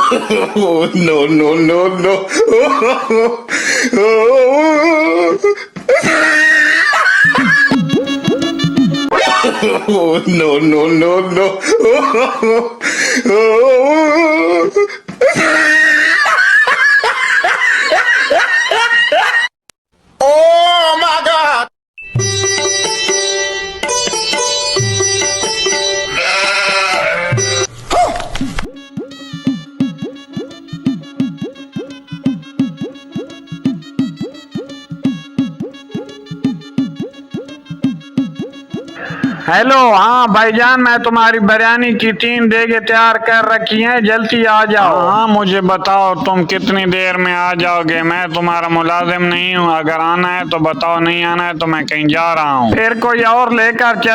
Oh, no, no, no, no. Oh, no, no, no, no. Oh my God. Hello. हाँ भाईजान, मैं तुम्हारी बिरयानी की 3 देगे तैयार कर रखी हैं, जल्दी आ जाओ। हाँ, मुझे बताओ तुम कितनी देर में आ जाओगे। मैं तुम्हारा मुलाजिम नहीं हूँ, अगर आना है तो बताओ, नहीं आना है तो मैं कहीं जा रहा हूँ। फिर कोई और लेकर चल